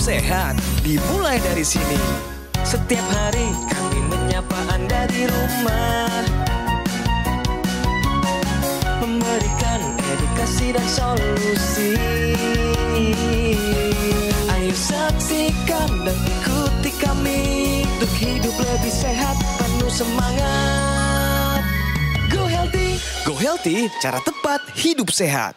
sehat dimulai dari sini. Setiap hari kami menyapa Anda di rumah, memberikan edukasi dan solusi. Ayo saksikan dan ikuti kami untuk hidup lebih sehat, penuh semangat. Go Healthy, cara tepat hidup sehat.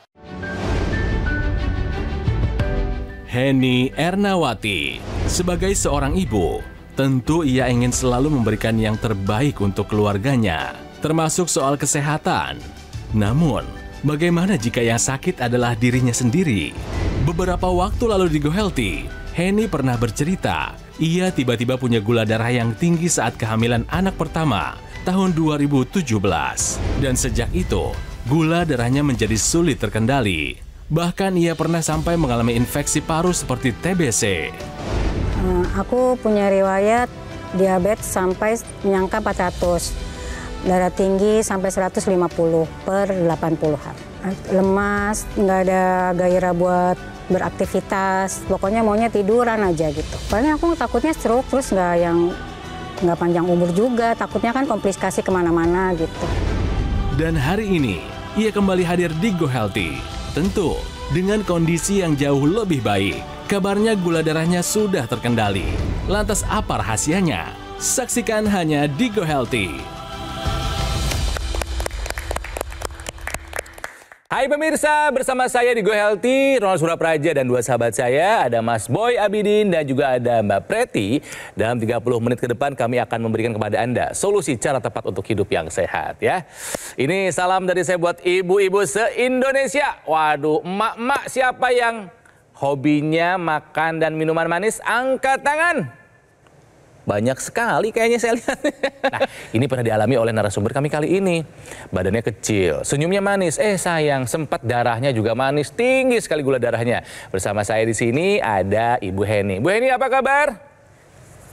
Henny Ernawati, sebagai seorang ibu, tentu ia ingin selalu memberikan yang terbaik untuk keluarganya, termasuk soal kesehatan. Namun, bagaimana jika yang sakit adalah dirinya sendiri? Beberapa waktu lalu di Go Healthy, Henny pernah bercerita, ia tiba-tiba punya gula darah yang tinggi saat kehamilan anak pertama tahun 2017. Dan sejak itu, gula darahnya menjadi sulit terkendali. Bahkan ia pernah sampai mengalami infeksi paru seperti TBC. Aku punya riwayat diabetes sampai menyangka 400. Darah tinggi sampai 150/80-an. Lemas, nggak ada gairah buat beraktivitas. Pokoknya maunya tiduran aja gitu. Paling aku takutnya stroke, terus nggak panjang umur juga. Takutnya kan komplikasi kemana-mana gitu. Dan hari ini, ia kembali hadir di Go Healthy. Tentu, dengan kondisi yang jauh lebih baik. Kabarnya gula darahnya sudah terkendali. Lantas apa rahasianya? Saksikan hanya di Go Healthy. Hai pemirsa, bersama saya di Go Healthy, Ronald Surapraja dan dua sahabat saya, ada Mas Boy Abidin dan juga ada Mbak Preti. Dalam 30 menit ke depan kami akan memberikan kepada Anda solusi cara tepat untuk hidup yang sehat ya. Ini salam dari saya buat ibu-ibu se-Indonesia. Waduh, emak-emak siapa yang hobinya makan dan minuman manis? Angkat tangan. Banyak sekali kayaknya saya lihat. Nah, ini pernah dialami oleh narasumber kami kali ini. Badannya kecil, senyumnya manis. Sayang, sempat darahnya juga manis. Tinggi sekali gula darahnya. Bersama saya di sini ada Ibu Henny. Bu Henny, apa kabar?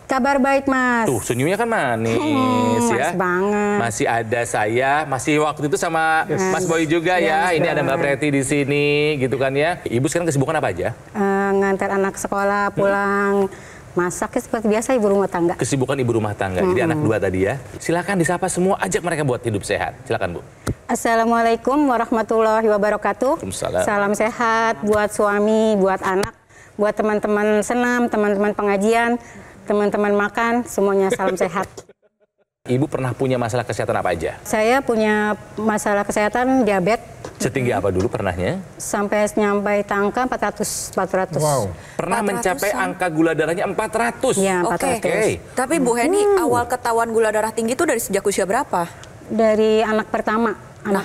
Kabar baik, Mas. Tuh, senyumnya kan manis ya. Mas banget. Masih ada saya, masih waktu itu sama Mas Boy juga ya. Ini ada Mbak Preti di sini gitu kan ya. Ibu sekarang kesibukan apa aja? Ngantar anak sekolah, pulang. Masaknya seperti biasa ibu rumah tangga. Kesibukan ibu rumah tangga. Jadi anak dua tadi ya. Silakan disapa semua, ajak mereka buat hidup sehat. Silakan Bu. Assalamualaikum warahmatullahi wabarakatuh. Waalaikumsalam. Salam sehat buat suami, buat anak, buat teman-teman senam, teman-teman pengajian, teman-teman makan, semuanya salam sehat. Ibu pernah punya masalah kesehatan apa aja? Saya punya masalah kesehatan diabetes. Setinggi apa dulu pernahnya? Sampai nyampai angka 400. Wow. Pernah mencapai angka gula darahnya 400? Iya, 400. Oke. Tapi Bu Henny, awal ketahuan gula darah tinggi itu dari sejak usia berapa? Dari anak pertama.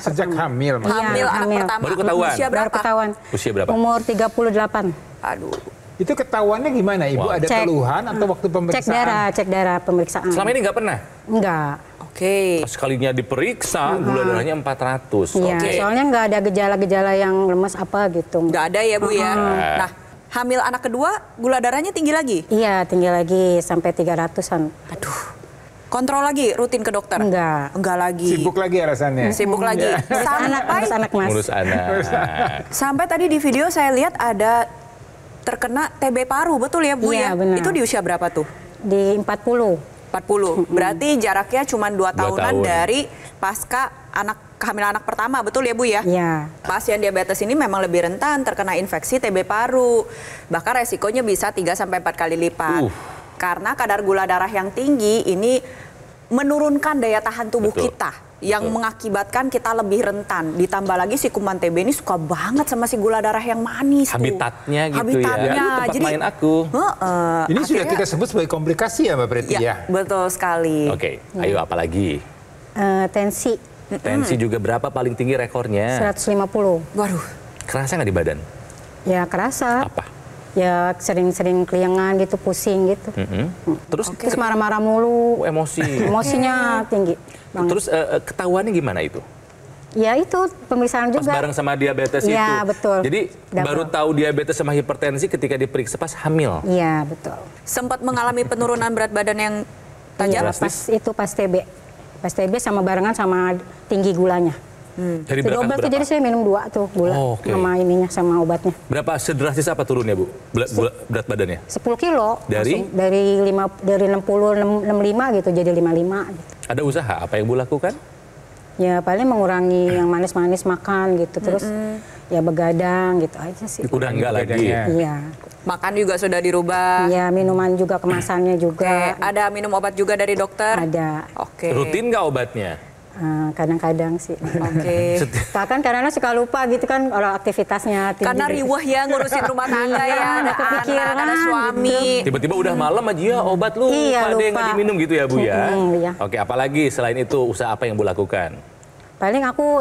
Sejak hamil. Hamil anak pertama. Baru ketahuan? Usia berapa? Baru ketahuan. Usia berapa? Umur 38. Aduh. Itu ketahuannya gimana Ibu? Ada keluhan atau waktu pemeriksaan? Cek darah pemeriksaan. Selama ini nggak pernah? Enggak. Oke. Sekalinya diperiksa, gula darahnya 400. Iya, soalnya nggak ada gejala-gejala yang lemes apa gitu. Nggak ada ya Bu ya? Nah, hamil anak kedua, gula darahnya tinggi lagi? Iya, tinggi lagi sampai 300-an. Aduh. Kontrol lagi, rutin ke dokter? Enggak. Enggak lagi. Sibuk lagi alasannya? Sibuk lagi. Ngurus anak Mas. Ngurus anak. Sampai tadi di video saya lihat ada terkena TB paru, betul ya Bu Iya, ya? benar. Itu di usia berapa tuh? Di 40. 40. Berarti jaraknya cuma 2 tahunan tahun. dari pasca kehamilan anak pertama, betul ya Bu ya? Iya. Pasien diabetes ini memang lebih rentan terkena infeksi TB paru. Bahkan resikonya bisa 3-4 kali lipat. Karena kadar gula darah yang tinggi ini menurunkan daya tahan tubuh kita. Yang mengakibatkan kita lebih rentan. Ditambah lagi si kuman TB ini suka banget sama si gula darah yang manis. Habitatnya tuh. gitu Habitatnya. ya. Tempat main aku. Ini sudah kita sebut sebagai komplikasi ya Mbak Preti ya? Betul sekali. Oke, ayo apa lagi? Tensi. Tensi juga berapa paling tinggi rekornya? 150. Waduh. Kerasa nggak di badan? Ya kerasa. Apa? Ya sering-sering keliengan gitu, pusing gitu. Terus marah-marah mulu. Emosi. Emosinya tinggi banget. Terus ketahuannya gimana itu? Ya itu pemeriksaan Pas juga. bareng sama diabetes itu. Iya, betul. Jadi baru tahu diabetes sama hipertensi ketika diperiksa pas hamil. Iya, betul. Sempat mengalami penurunan berat badan yang tajam? Iya, pas TB. Pas TB sama barengan sama tinggi gulanya. Dari Jadi obat tuh, jadi saya minum 2 tuh gula sama ininya sama obatnya. Berapa sedrastis apa turunnya, Bu? Berat badannya? 10 kilo. Dari? Langsung dari 65 gitu jadi 55 gitu. Ada usaha apa yang Bu lakukan? Ya paling mengurangi yang manis-manis makan gitu, terus ya begadang gitu aja sih. Udah enggak lagi. Iya. Makan juga sudah dirubah. Ya minuman juga, kemasannya juga. Ada minum obat juga dari dokter? Ada. Oke. Rutin nggak obatnya? Kadang-kadang sih. Oke. Bahkan kadang-kadang suka lupa gitu kan kalau aktivitasnya tinggi. Karena riwah ya ngurusin rumah tangga ya, ada kepikiran, anak, ada suami. Tiba-tiba udah malam aja ya obat lu ada yang nggak diminum gitu ya, Bu ya? Iya. Oke, apalagi selain itu usaha apa yang Bu lakukan? Paling aku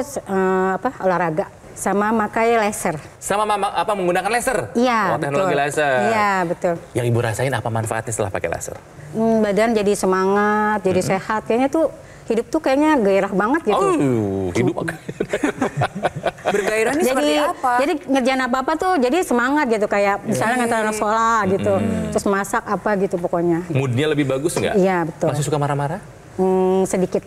olahraga sama pakai laser. Sama menggunakan laser? Iya, teknologi betul. laser. Iya, betul. Yang Ibu rasain apa manfaatnya setelah pakai laser? Badan jadi semangat, jadi sehat. Kayaknya tuh hidup tuh kayaknya gairah banget gitu. Hidup Bergairah nih seperti apa? Jadi ngerjain apa-apa tuh jadi semangat gitu, kayak misalnya ngantar anak sekolah gitu, terus masak apa gitu pokoknya. Moodnya lebih bagus nggak? Iya, betul. Masih suka marah-marah? Sedikit.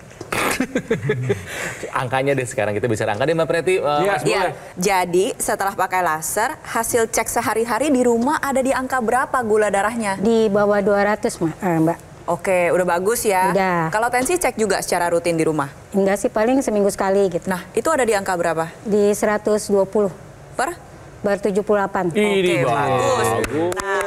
Angkanya deh sekarang, kita bicara angka deh Mbak Preti. Mas Boy. Ya, jadi setelah pakai laser, hasil cek sehari-hari di rumah ada di angka berapa gula darahnya? Di bawah 200 Mbak. Oke, udah bagus ya. Udah. Kalau tensi cek juga secara rutin di rumah? Enggak sih, paling seminggu sekali gitu. Nah, itu ada di angka berapa? Di 120 Per? 78. Oke, bagus. Bagus. Nah,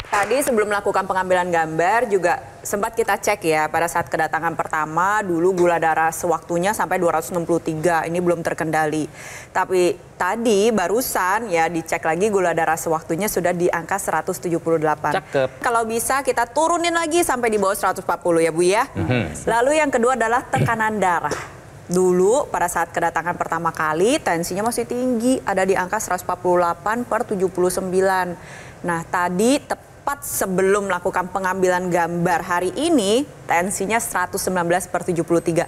tadi sebelum melakukan pengambilan gambar juga sempat kita cek ya pada saat kedatangan pertama dulu gula darah sewaktunya sampai 263, ini belum terkendali. Tapi tadi barusan ya dicek lagi gula darah sewaktunya sudah di angka 178. Cakep. Kalau bisa kita turunin lagi sampai di bawah 140 ya Bu ya. Lalu yang kedua adalah tekanan darah. Dulu pada saat kedatangan pertama kali tensinya masih tinggi, ada di angka 148/79. Nah tadi tepat sebelum melakukan pengambilan gambar hari ini tensinya 119/73.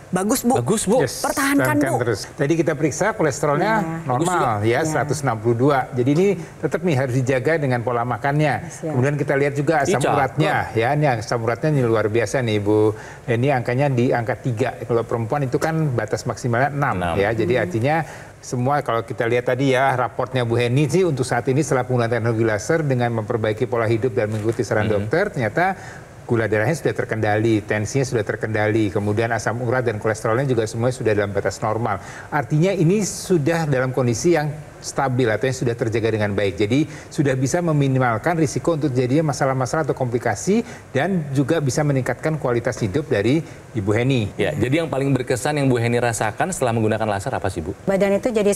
Bagus Bu. Bagus Bu. Yes, Pertahankan Bu. terus. Tadi kita periksa kolesterolnya normal ya 162. Jadi ini tetap nih harus dijaga dengan pola makannya. Kemudian kita lihat juga asam uratnya ya. Ini asam uratnya ini luar biasa nih Ibu. Ini angkanya di angka 3. Kalau perempuan itu kan batas maksimalnya 6 ya. Jadi artinya semua kalau kita lihat tadi ya raportnya Bu Heni sih untuk saat ini setelah penggunaan teknologi laser dengan memperbaiki pola hidup dan mengikuti saran dokter ternyata gula darahnya sudah terkendali, tensinya sudah terkendali, kemudian asam urat dan kolesterolnya juga semuanya sudah dalam batas normal. Artinya ini sudah dalam kondisi yang stabil atau yang sudah terjaga dengan baik. Jadi sudah bisa meminimalkan risiko untuk jadinya masalah-masalah atau komplikasi dan juga bisa meningkatkan kualitas hidup dari Ibu Heni. Ya, jadi yang paling berkesan yang Bu Heni rasakan setelah menggunakan laser apa sih Bu? Badan itu jadi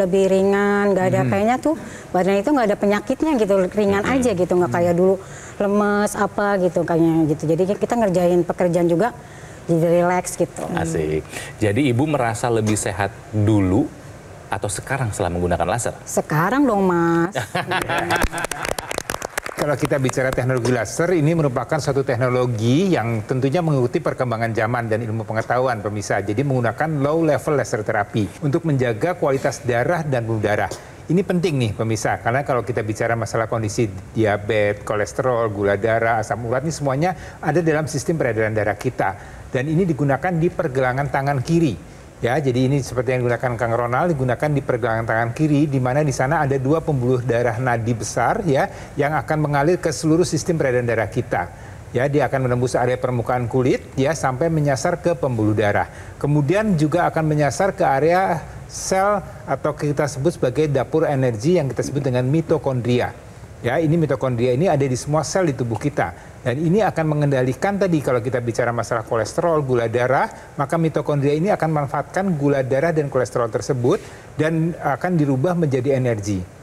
lebih ringan, nggak ada kayaknya tuh badan itu nggak ada penyakitnya gitu, ringan aja gitu, nggak kayak dulu lemes apa gitu kayaknya gitu. Jadi kita ngerjain pekerjaan juga jadi rileks gitu. Asik. Jadi Ibu merasa lebih sehat dulu atau sekarang setelah menggunakan laser? Sekarang dong Mas. Kalau kita bicara teknologi laser, ini merupakan suatu teknologi yang tentunya mengikuti perkembangan zaman dan ilmu pengetahuan pemirsa. Jadi menggunakan low level laser terapi untuk menjaga kualitas darah dan pembuluh darah. Ini penting nih pemirsa, karena kalau kita bicara masalah kondisi diabetes, kolesterol, gula darah, asam urat, ini semuanya ada dalam sistem peredaran darah kita. Dan ini digunakan di pergelangan tangan kiri. Ya, jadi ini seperti yang digunakan Kang Ronald, digunakan di pergelangan tangan kiri, di mana di sana ada 2 pembuluh darah nadi besar ya, yang akan mengalir ke seluruh sistem peredaran darah kita. Ya, dia akan menembus area permukaan kulit ya sampai menyasar ke pembuluh darah. Kemudian juga akan menyasar ke area sel atau kita sebut sebagai dapur energi yang kita sebut dengan mitokondria. Ya, ini mitokondria ini ada di semua sel di tubuh kita. Dan ini akan mengendalikan tadi kalau kita bicara masalah kolesterol, gula darah, maka mitokondria ini akan memanfaatkan gula darah dan kolesterol tersebut dan akan dirubah menjadi energi.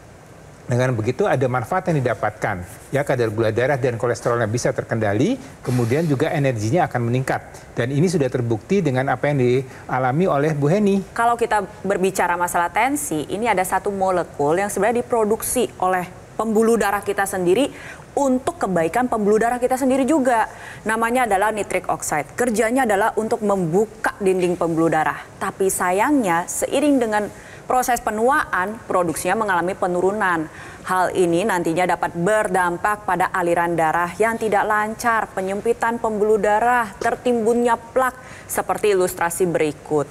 Dengan begitu ada manfaat yang didapatkan. Ya, kadar gula darah dan kolesterolnya bisa terkendali, kemudian juga energinya akan meningkat. Dan ini sudah terbukti dengan apa yang dialami oleh Bu Heni. Kalau kita berbicara masalah tensi, ini ada satu molekul yang sebenarnya diproduksi oleh pembuluh darah kita sendiri untuk kebaikan pembuluh darah kita sendiri juga. Namanya adalah nitric oxide. Kerjanya adalah untuk membuka dinding pembuluh darah. Tapi sayangnya seiring dengan proses penuaan, produksinya mengalami penurunan. Hal ini nantinya dapat berdampak pada aliran darah yang tidak lancar, penyempitan pembuluh darah, tertimbunnya plak seperti ilustrasi berikut.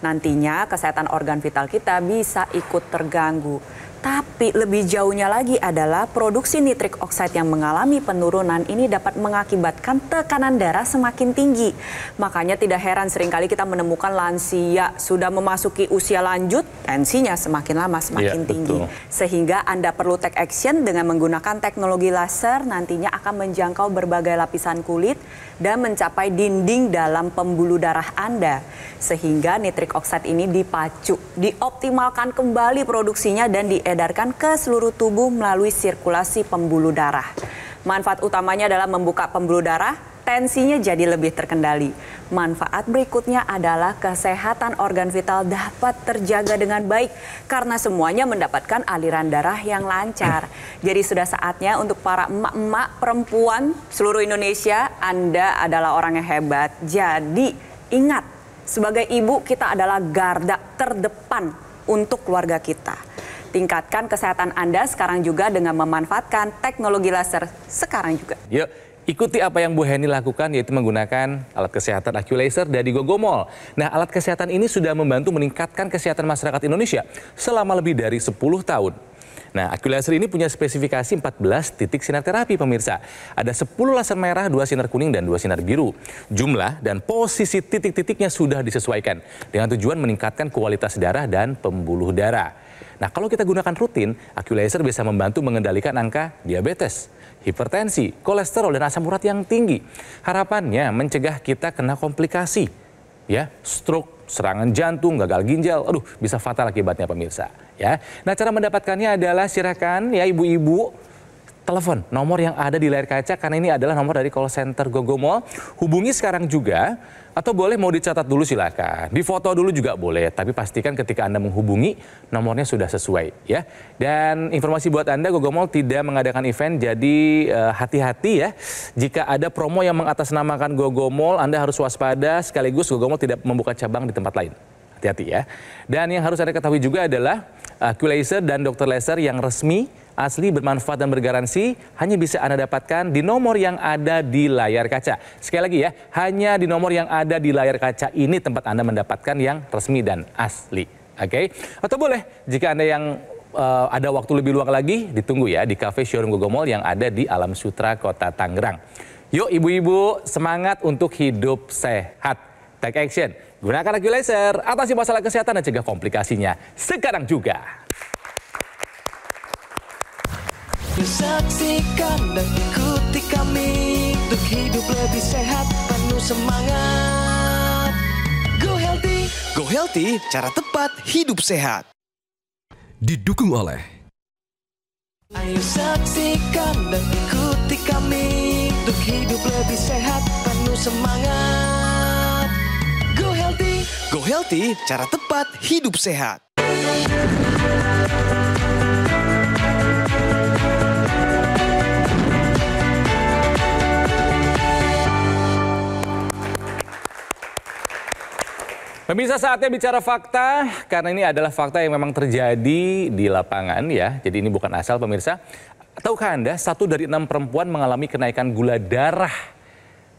Nantinya kesehatan organ vital kita bisa ikut terganggu. Tapi lebih jauhnya lagi adalah produksi nitrik oksida yang mengalami penurunan ini dapat mengakibatkan tekanan darah semakin tinggi. Makanya tidak heran seringkali kita menemukan lansia sudah memasuki usia lanjut, tensinya semakin lama semakin tinggi. Sehingga Anda perlu take action dengan menggunakan teknologi laser, nantinya akan menjangkau berbagai lapisan kulit dan mencapai dinding dalam pembuluh darah Anda. Sehingga nitrik oksida ini dipacu, dioptimalkan kembali produksinya dan diedarkan ke seluruh tubuh melalui sirkulasi pembuluh darah. Manfaat utamanya adalah membuka pembuluh darah, tensinya jadi lebih terkendali. Manfaat berikutnya adalah kesehatan organ vital dapat terjaga dengan baik karena semuanya mendapatkan aliran darah yang lancar. Jadi sudah saatnya untuk para emak-emak perempuan seluruh Indonesia, Anda adalah orang yang hebat. Jadi ingat, sebagai ibu kita adalah garda terdepan untuk keluarga kita. Tingkatkan kesehatan Anda sekarang juga dengan memanfaatkan teknologi laser sekarang juga. Yuk, ikuti apa yang Bu Heni lakukan, yaitu menggunakan alat kesehatan AccuLaser dari Gogomall. Nah, alat kesehatan ini sudah membantu meningkatkan kesehatan masyarakat Indonesia selama lebih dari 10 tahun. Nah, AccuLaser ini punya spesifikasi 14 titik sinar terapi, pemirsa. Ada 10 laser merah, 2 sinar kuning, dan 2 sinar biru. Jumlah dan posisi titik-titiknya sudah disesuaikan dengan tujuan meningkatkan kualitas darah dan pembuluh darah. Nah, kalau kita gunakan rutin, AccuLaser bisa membantu mengendalikan angka diabetes, hipertensi, kolesterol, dan asam urat yang tinggi. Harapannya mencegah kita kena komplikasi, ya, stroke, serangan jantung, gagal ginjal, bisa fatal akibatnya, pemirsa. Ya, nah, cara mendapatkannya adalah silakan ya ibu-ibu telepon nomor yang ada di layar kaca karena ini adalah nomor dari call center Gogomall. Hubungi sekarang juga atau boleh mau dicatat dulu silakan. Difoto dulu juga boleh, tapi pastikan ketika Anda menghubungi nomornya sudah sesuai ya. Dan informasi buat Anda, Gogomall tidak mengadakan event, jadi hati-hati ya. Jika ada promo yang mengatasnamakan Gogomall, Anda harus waspada, sekaligus Gogomall tidak membuka cabang di tempat lain. Hati-hati ya. Dan yang harus Anda ketahui juga adalah AccuLaser dan Dr. Laser yang resmi, asli, bermanfaat dan bergaransi hanya bisa Anda dapatkan di nomor yang ada di layar kaca. Sekali lagi ya, hanya di nomor yang ada di layar kaca ini tempat Anda mendapatkan yang resmi dan asli. Oke? Atau boleh jika Anda yang ada waktu lebih luang lagi, ditunggu ya di cafe showroom Gogomall yang ada di Alam Sutra, Kota Tangerang. Yuk ibu-ibu, semangat untuk hidup sehat. Take action. Gunakan AccuLaser, atasi masalah kesehatan dan cegah komplikasinya sekarang juga. Saksikan dan ikuti kami untuk hidup lebih sehat, penuh semangat. Go Healthy, cara tepat hidup sehat. Didukung oleh Ayo saksikan dan ikuti kami untuk hidup lebih sehat, penuh semangat. Go Healthy, cara tepat hidup sehat. Pemirsa, saatnya bicara fakta, karena ini adalah fakta yang memang terjadi di lapangan ya. Jadi ini bukan asal, pemirsa. Tahukah Anda, 1 dari 6 perempuan mengalami kenaikan gula darah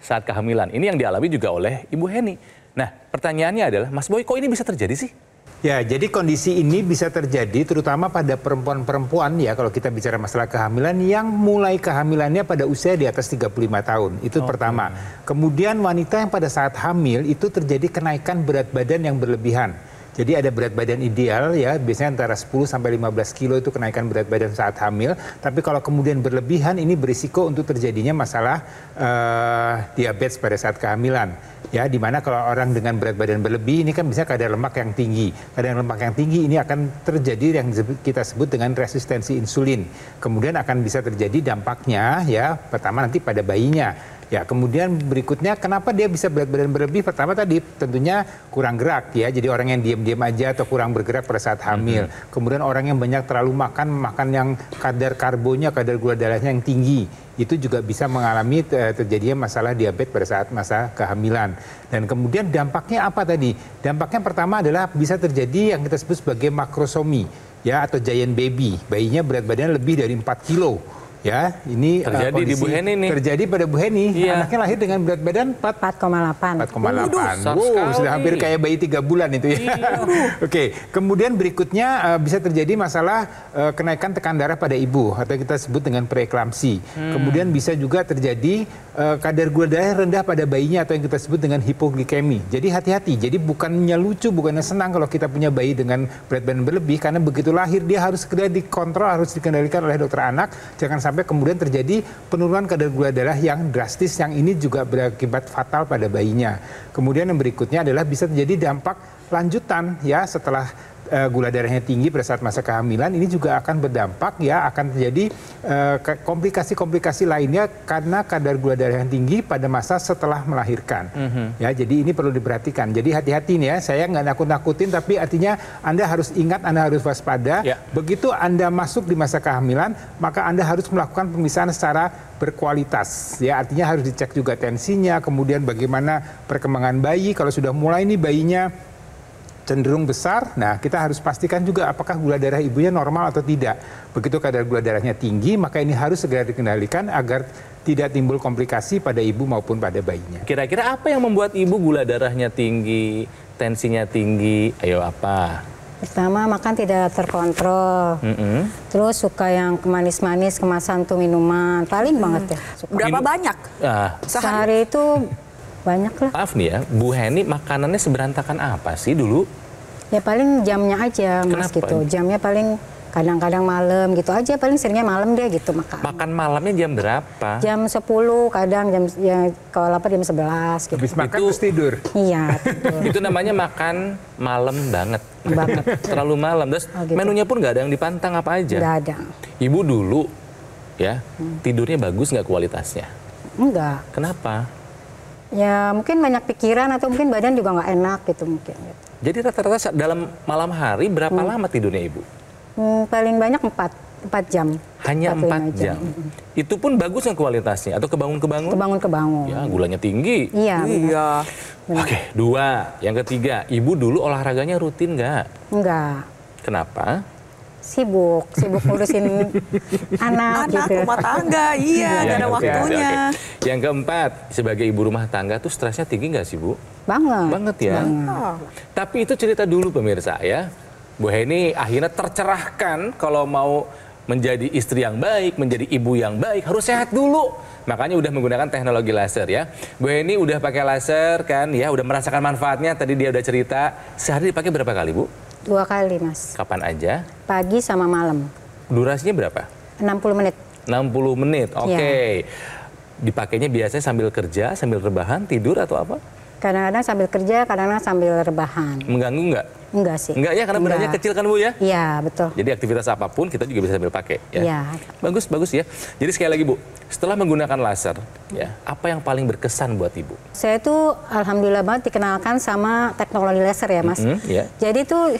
saat kehamilan. Ini yang dialami juga oleh Ibu Heni. Nah, pertanyaannya adalah, Mas Boy, kok ini bisa terjadi sih? Ya, jadi kondisi ini bisa terjadi terutama pada perempuan-perempuan ya, kalau kita bicara masalah kehamilan yang mulai kehamilannya pada usia di atas 35 tahun. Itu pertama. Kemudian wanita yang pada saat hamil itu terjadi kenaikan berat badan yang berlebihan. Jadi ada berat badan ideal ya, biasanya antara 10 sampai 15 kilo itu kenaikan berat badan saat hamil. Tapi kalau kemudian berlebihan, ini berisiko untuk terjadinya masalah diabetes pada saat kehamilan. Ya, dimana kalau orang dengan berat badan berlebih ini kan bisa kadar lemak yang tinggi. Kadar lemak yang tinggi ini akan terjadi yang kita sebut dengan resistensi insulin. Kemudian akan bisa terjadi dampaknya ya, pertama nanti pada bayinya. Ya, kemudian berikutnya kenapa dia bisa berat badan berlebih? Pertama tadi tentunya kurang gerak ya. Jadi orang yang diam-diam aja atau kurang bergerak pada saat hamil. Kemudian orang yang banyak terlalu makan yang kadar karbonnya, kadar gula darahnya yang tinggi. Itu juga bisa mengalami terjadinya masalah diabetes pada saat masa kehamilan. Dan kemudian dampaknya apa tadi? Dampaknya pertama adalah bisa terjadi yang kita sebut sebagai makrosomi ya, atau giant baby. Bayinya berat badannya lebih dari 4 kilo. Ya, ini terjadi di Bu Heni nih. Terjadi pada Bu Heni. Iya. Anaknya lahir dengan berat badan 4,8. 4,8. besar Wow, sekali. sudah hampir kayak bayi 3 bulan itu ya. Oke, kemudian berikutnya bisa terjadi masalah kenaikan tekanan darah pada ibu atau kita sebut dengan preeklamsi. Kemudian bisa juga terjadi kadar gula darah rendah pada bayinya atau yang kita sebut dengan hipoglikemi. Jadi hati-hati. Jadi bukannya lucu, bukannya senang kalau kita punya bayi dengan berat badan berlebih, karena begitu lahir dia harus segera dikontrol, harus dikendalikan oleh dokter anak. Jangan sampai kemudian terjadi penurunan kadar gula darah yang drastis, yang ini juga berakibat fatal pada bayinya. Kemudian yang berikutnya adalah bisa terjadi dampak lanjutan ya setelah gula darahnya tinggi pada saat masa kehamilan. Ini juga akan berdampak ya, akan terjadi komplikasi-komplikasi lainnya karena kadar gula darah yang tinggi pada masa setelah melahirkan. Ya, jadi ini perlu diperhatikan. Jadi hati-hati nih ya, saya nggak nakut-nakutin, tapi artinya Anda harus ingat, Anda harus waspada. Ya. Begitu Anda masuk di masa kehamilan, maka Anda harus melakukan pemeriksaan secara berkualitas. Ya, artinya harus dicek juga tensinya, kemudian bagaimana perkembangan bayi. Kalau sudah mulai nih bayinya cenderung besar, nah kita harus pastikan juga apakah gula darah ibunya normal atau tidak. Begitu kadar gula darahnya tinggi, maka ini harus segera dikendalikan agar tidak timbul komplikasi pada ibu maupun pada bayinya. Kira-kira apa yang membuat ibu gula darahnya tinggi, tensinya tinggi? Ayo apa? Pertama, makan tidak terkontrol. Terus suka yang manis-manis, kemasan tuh minuman. Paling banget ya. Suka. Berapa banyak? Sehari itu banyak lah. Maaf nih ya, Bu Heni makanannya seberantakan apa sih dulu? Ya paling jamnya aja Mas. Kenapa? Gitu. Jamnya paling kadang-kadang malam gitu aja. Paling seringnya malam dia gitu makan. Makan malamnya jam berapa? Jam 10 kadang, jam ya, kalau lapar jam 11 gitu. Habis makan Itu- terus tidur. Iya, betul. Itu namanya makan malam banget. Banget. Terlalu malam. Terus Oh, gitu. menunya pun nggak ada yang dipantang apa aja. Nggak ada. Ibu dulu ya tidurnya bagus nggak kualitasnya? Enggak. Kenapa? Ya mungkin banyak pikiran atau mungkin badan juga nggak enak gitu mungkin. Gitu. Jadi rata-rata dalam malam hari berapa lama tidurnya ibu? Paling banyak 4 jam. Hanya 4 4-5 jam. Itu pun bagus nggak kualitasnya? Atau kebangun-kebangun? Kebangun-kebangun. Ya gulanya tinggi. Iya. benar. Oke, 2. Yang ketiga, ibu dulu olahraganya rutin nggak? Enggak. Kenapa? Sibuk ngurusin anak gitu. Rumah tangga, iya, nggak ada oke, waktunya. oke. Yang keempat, sebagai ibu rumah tangga tuh stresnya tinggi nggak sih Bu? Banget. Banget ya. Tapi itu cerita dulu pemirsa ya. Bu Heni akhirnya tercerahkan kalau mau menjadi istri yang baik, menjadi ibu yang baik harus sehat dulu. Makanya udah menggunakan teknologi laser ya. Bu Heni udah pakai laser kan ya, udah merasakan manfaatnya. Tadi dia udah cerita. Sehari dipakai berapa kali Bu? 2 kali Mas. Kapan aja? Pagi sama malam. Durasinya berapa? 60 menit. 60 menit. Oke. Iya. Dipakainya biasanya sambil kerja, sambil rebahan, tidur atau apa? Kadang-kadang sambil kerja, kadang-kadang sambil rebahan. Mengganggu nggak? Enggak sih. Enggak ya, karena benarnya Enggak. kecil kan Bu ya? Iya, betul. Jadi aktivitas apapun kita juga bisa sambil pakai ya. Iya. Bagus, bagus ya. Jadi sekali lagi Bu, setelah menggunakan laser ya, apa yang paling berkesan buat Ibu? Saya tuh alhamdulillah banget dikenalkan sama teknologi laser ya Mas. Iya. Jadi tuh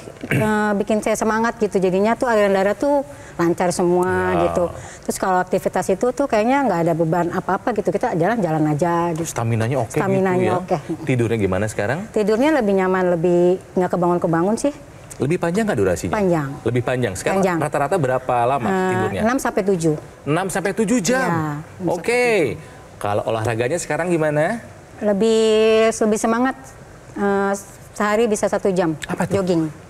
bikin saya semangat gitu. Jadinya tuh aliran darah tuh lancar semua Ya. gitu. Terus kalau aktivitas itu tuh kayaknya nggak ada beban apa-apa gitu. Kita jalan-jalan aja gitu. Staminanya oke Staminanya gitu ya. oke. Tidurnya gimana sekarang? Tidurnya lebih nyaman, lebih nggak kebangun-kebangun sih. Lebih panjang nggak durasinya? Panjang. Lebih panjang. Sekarang Panjang. rata-rata berapa lama tidurnya? 6-7. 6 sampai 7 jam. Ya, 6 Oke. Kalau olahraganya sekarang gimana? Lebih semangat. Sehari bisa 1 jam. Apa tuh? Jogging.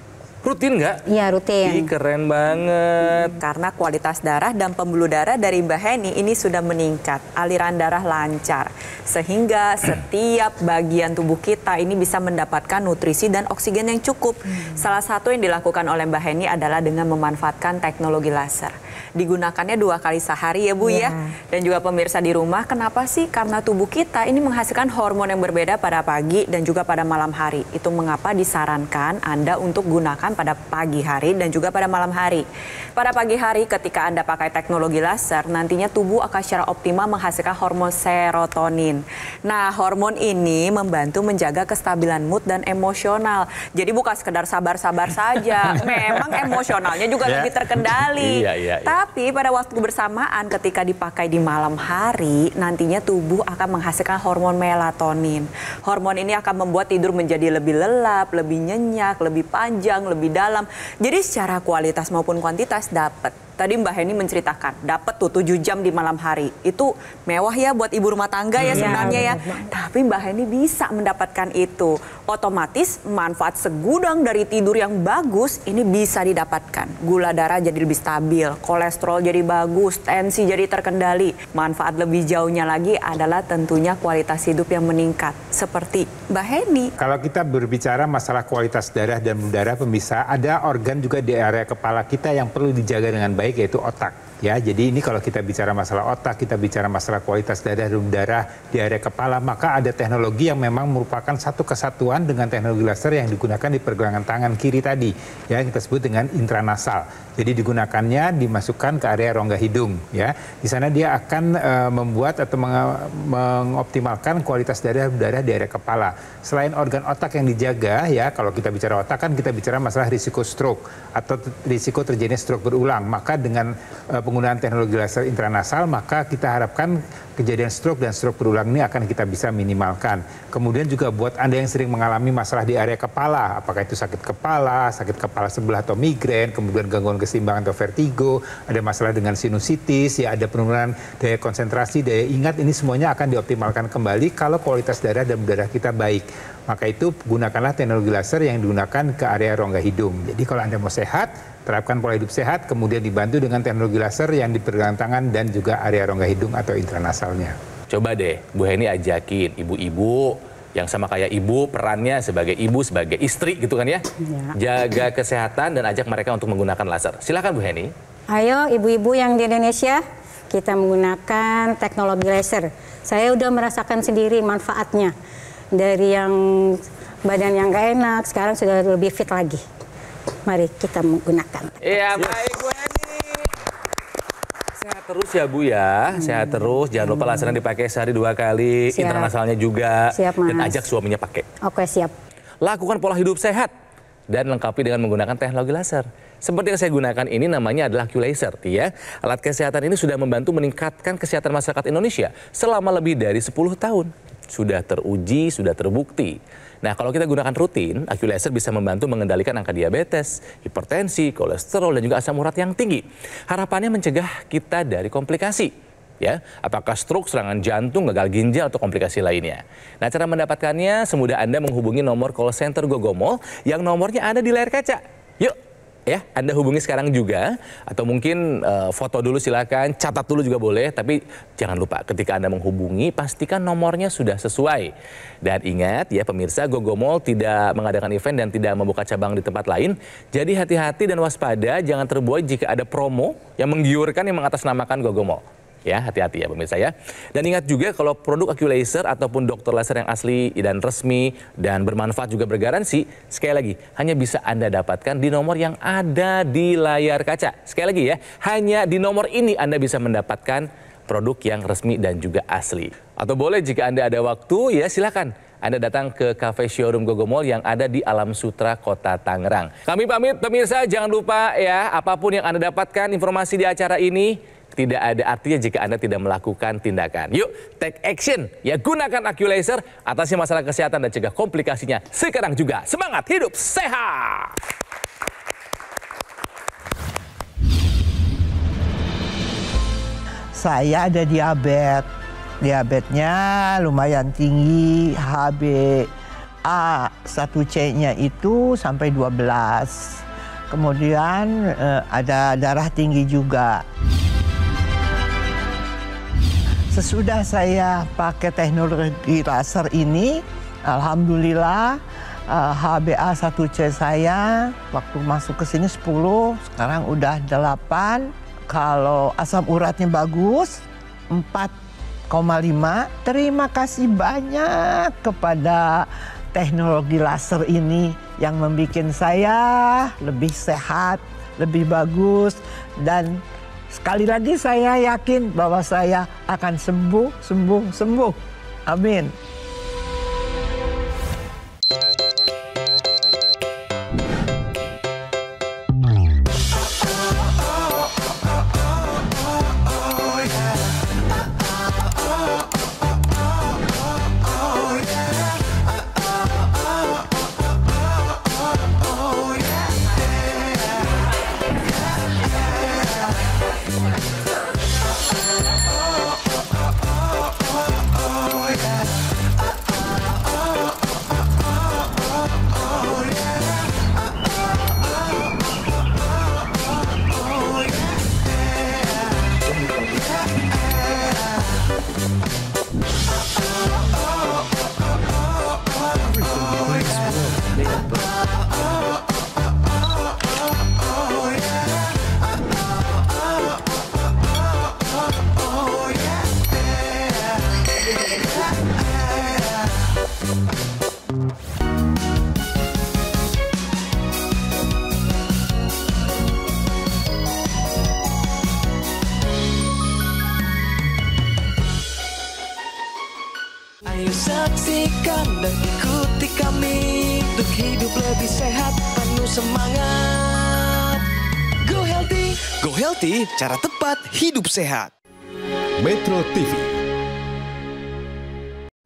Rutin nggak? Iya, Ih, rutin. keren banget. Karena kualitas darah dan pembuluh darah dari Mbak Heni ini sudah meningkat, aliran darah lancar, sehingga setiap bagian tubuh kita ini bisa mendapatkan nutrisi dan oksigen yang cukup. Salah satu yang dilakukan oleh Mbak Heni adalah dengan memanfaatkan teknologi laser. Digunakannya 2 kali sehari ya Bu ya. Dan juga pemirsa di rumah, kenapa sih? Karena tubuh kita ini menghasilkan hormon yang berbeda pada pagi dan juga pada malam hari. Itu mengapa disarankan Anda untuk gunakan pada pagi hari dan juga pada malam hari. Pada pagi hari ketika Anda pakai teknologi laser, nantinya tubuh akan secara optimal menghasilkan hormon serotonin. Nah, hormon ini membantu menjaga kestabilan mood dan emosional. Jadi bukan sekedar sabar-sabar saja, memang emosionalnya juga lebih terkendali. Iya. Tapi pada waktu bersamaan ketika dipakai di malam hari, nantinya tubuh akan menghasilkan hormon melatonin. Hormon ini akan membuat tidur menjadi lebih lelap, lebih nyenyak, lebih panjang, lebih dalam. Jadi secara kualitas maupun kuantitas dapat. Tadi Mbak Heni menceritakan, dapat tuh 7 jam di malam hari. Itu mewah ya buat ibu rumah tangga ya sebenarnya ya. Tapi Mbak Heni bisa mendapatkan itu. Otomatis manfaat segudang dari tidur yang bagus ini bisa didapatkan. Gula darah jadi lebih stabil, kolesterol jadi bagus, tensi jadi terkendali. Manfaat lebih jauhnya lagi adalah tentunya kualitas hidup yang meningkat. Seperti Mbak Heni. Kalau kita berbicara masalah kualitas darah dan udara pemirsa, ada organ juga di area kepala kita yang perlu dijaga dengan baik, yaitu otak. Ya, jadi ini kalau kita bicara masalah otak, kita bicara masalah kualitas darah dan udara di area kepala, maka ada teknologi yang memang merupakan satu kesatuan dengan teknologi laser yang digunakan di pergelangan tangan kiri tadi, ya, yang kita sebut dengan intranasal. Jadi digunakannya dimasukkan ke area rongga hidung, ya. Di sana dia akan membuat atau mengoptimalkan kualitas darah dan udara di area kepala. Selain organ otak yang dijaga, ya, kalau kita bicara otak kan kita bicara masalah risiko stroke atau risiko terjadinya stroke berulang. Maka dengan penggunaan teknologi laser intranasal, maka kita harapkan kejadian stroke dan stroke berulang ini akan kita bisa minimalkan. Kemudian juga buat Anda yang sering mengalami masalah di area kepala, apakah itu sakit kepala sebelah atau migrain, kemudian gangguan keseimbangan atau vertigo, ada masalah dengan sinusitis, ya, ada penurunan daya konsentrasi, daya ingat, ini semuanya akan dioptimalkan kembali kalau kualitas darah dan udara kita baik. Maka itu gunakanlah teknologi laser yang digunakan ke area rongga hidung. Jadi kalau Anda mau sehat, terapkan pola hidup sehat, kemudian dibantu dengan teknologi laser yang di pergelangan tangan dan juga area rongga hidung atau intranasalnya. Coba deh, Bu Heni ajakin ibu-ibu yang sama kayak ibu, perannya sebagai ibu, sebagai istri gitu kan ya. Jaga kesehatan dan ajak mereka untuk menggunakan laser. Silakan Bu Heni. Ayo ibu-ibu yang di Indonesia, kita menggunakan teknologi laser. Saya udah merasakan sendiri manfaatnya. Dari yang badan yang gak enak, sekarang sudah lebih fit lagi. Mari kita menggunakan. Iya, baik Bu Heni. Sehat terus ya Bu ya, sehat terus. Jangan lupa lasernya dipakai sehari 2 kali, internasalnya juga. Siap, Mas. Dan ajak suaminya pakai. Oke, siap. Lakukan pola hidup sehat dan lengkapi dengan menggunakan teknologi laser. Seperti yang saya gunakan ini namanya adalah Q-Laser, ya. Alat kesehatan ini sudah membantu meningkatkan kesehatan masyarakat Indonesia selama lebih dari 10 tahun. Sudah teruji, sudah terbukti. Nah, kalau kita gunakan rutin, Q-Laser bisa membantu mengendalikan angka diabetes, hipertensi, kolesterol, dan juga asam urat yang tinggi. Harapannya mencegah kita dari komplikasi. Ya, apakah stroke, serangan jantung, gagal ginjal, atau komplikasi lainnya. Nah, cara mendapatkannya semudah Anda menghubungi nomor call center Gogomol yang nomornya ada di layar kaca. Yuk! Ya, Anda hubungi sekarang juga, atau mungkin foto dulu silakan, catat dulu juga boleh, tapi jangan lupa ketika Anda menghubungi, pastikan nomornya sudah sesuai. Dan ingat ya pemirsa, Gogomol tidak mengadakan event dan tidak membuka cabang di tempat lain, jadi hati-hati dan waspada, jangan terbuai jika ada promo yang menggiurkan yang mengatasnamakan Gogomol. Ya, hati-hati ya pemirsa ya. Dan ingat juga kalau produk Q-Laser ataupun dokter laser yang asli dan resmi dan bermanfaat juga bergaransi, sekali lagi hanya bisa Anda dapatkan di nomor yang ada di layar kaca. Sekali lagi ya, hanya di nomor ini Anda bisa mendapatkan produk yang resmi dan juga asli. Atau boleh jika Anda ada waktu ya silakan Anda datang ke cafe showroom Gogomol yang ada di Alam Sutra, Kota Tangerang. Kami pamit pemirsa, jangan lupa ya apapun yang Anda dapatkan informasi di acara ini tidak ada artinya jika Anda tidak melakukan tindakan. Yuk, take action. Ya, gunakan Q-Laser, atasi masalah kesehatan dan cegah komplikasinya. Sekarang juga, semangat hidup sehat! Saya ada diabetes. Diabetesnya lumayan tinggi, HbA1c-nya itu sampai 12. Kemudian ada darah tinggi juga. Sesudah saya pakai teknologi laser ini, alhamdulillah HbA1c saya waktu masuk ke sini 10, sekarang udah 8. Kalau asam uratnya bagus, 4,5. Terima kasih banyak kepada teknologi laser ini yang membuat saya lebih sehat, lebih bagus, dan sekali lagi saya yakin bahwa saya akan sembuh. Amin. Saksikan dan ikuti kami untuk hidup lebih sehat, penuh semangat. Go Healthy, cara tepat hidup sehat. Metro TV.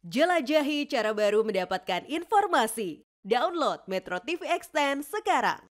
Jelajahi cara baru mendapatkan informasi. Download Metro TV Extend sekarang.